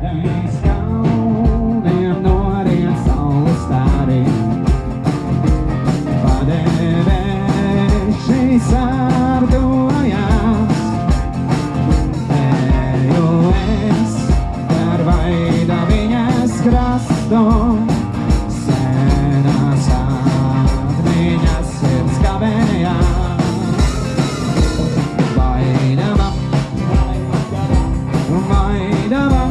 Aiz kalniem noriet saules stari, padevēši sārdojās. Eju es ar vaida viņas krastu, senās atmiņas sirds kavējās. Vaidava, vaidava,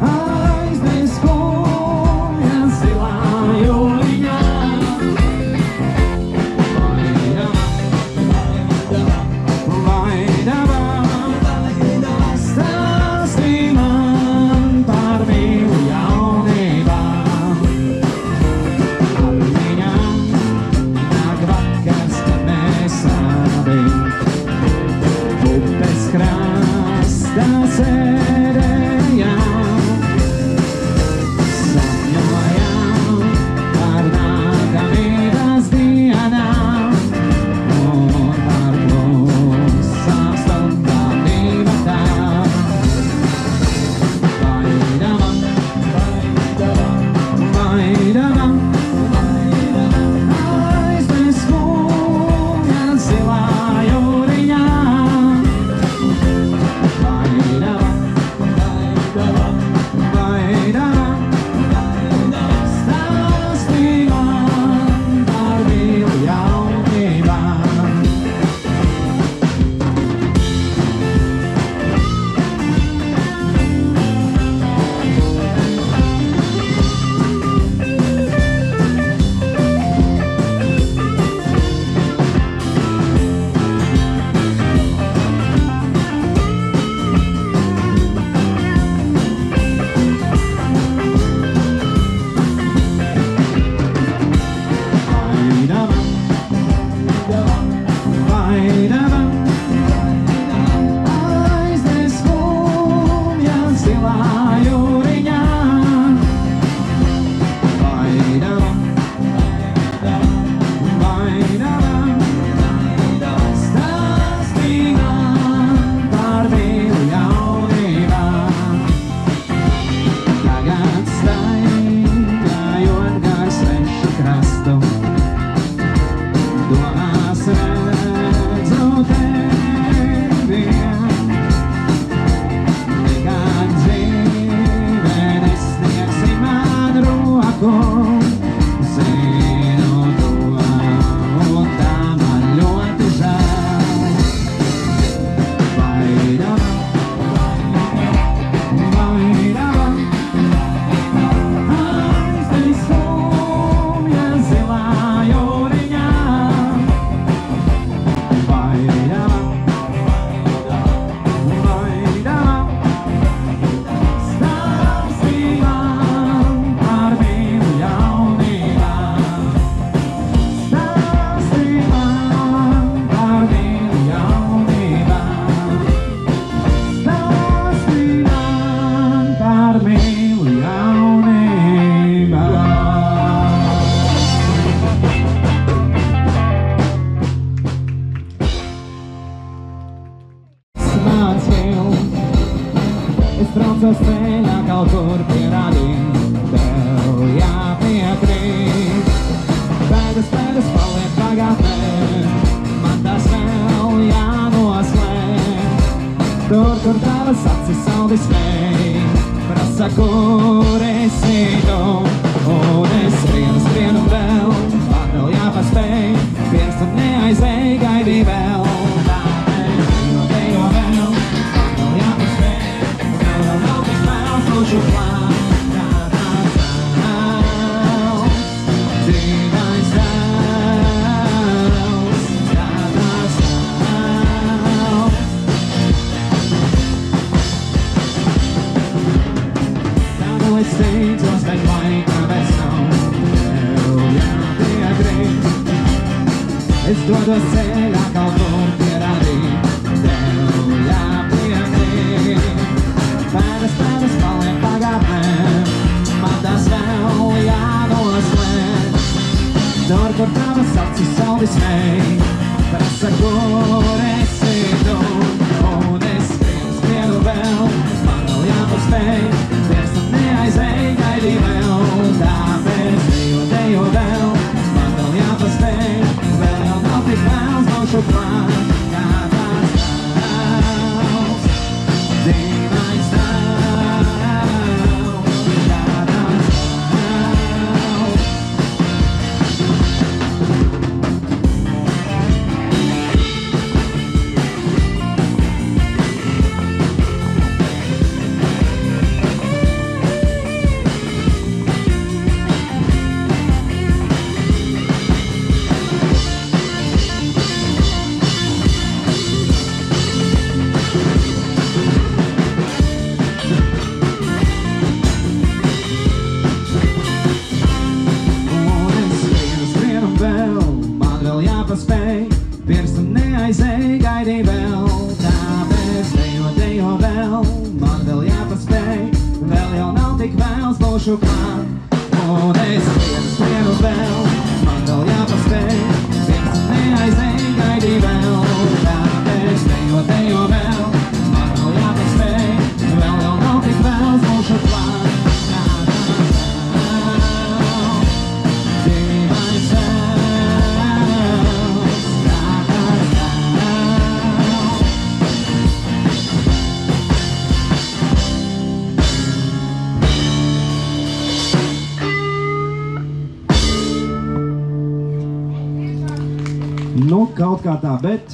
aiznes kojas zilā jūliņā. Vaidava, stāstī man par mīlu jaunībām. Atmiņām nāk vakars, kad mēs abi upes krastā sēdējām. Sapņojām par nākamības dienām un par klusām stundām divatām. Vaidava, vaidava, aiznes kojas zilā jūriņā. Vaidava, vaidava, stāstī man par mīlu jaunībām. Vaidava, aiznes kojas zilā jūriņā. Vaidava, vaidava, stāstī man par mīlu jaunībām. Tagad staigājot gar svešu krastu, domās redzu tevi. Nekad dzīvē nesniegsi man roku, zinu to, un tā man ļoti žēl. Vaidava, vaidava, aiznes kojas zilā jūriņā. Vaidava, vaidava, stāstī man par mīlu jaunībām. Stāstī man par mīlu jaunībām. Stāstī man par mīlu jaunībām. Mans films, es braucos ceļā kaut kur pierādīt, tev jāpiekrīt. Pēdas paliek pagātnē, man tas vēl jānoslēp. Tur, kur tavas acis saldi smēj, prasa, kur esi tu. Un es skrienu vēl, man vēl jāpaspēj, viens tur neaizēj, gaidī vēl. Tāpēc dejo vēl, man vēl jāpaspēj, vēl tik vēl, slušu plāns. Dzīvais tēls, tādās tēls. Tādu es steidзos, bet laika vairs nav, tev jāpiekrīt. Es dodos ceļā kaut kur pierādīt, tev jāpiekrīt. Pēdas paliek pagātnē, man tas vēl jānoslēp. Tur, kur tavas acis saldi smēj, prasa, kur esi tu. Un es skrienu būšu klāt. Un es skrienu vēl, man vēl jāpaspēj, viens neaizēj, gaidī vēl. Tāpēc tejo vēl, man vēl jāpaspēj, vēl nav tik vēls, būšu klāt. Nu, kaut kā tā, bet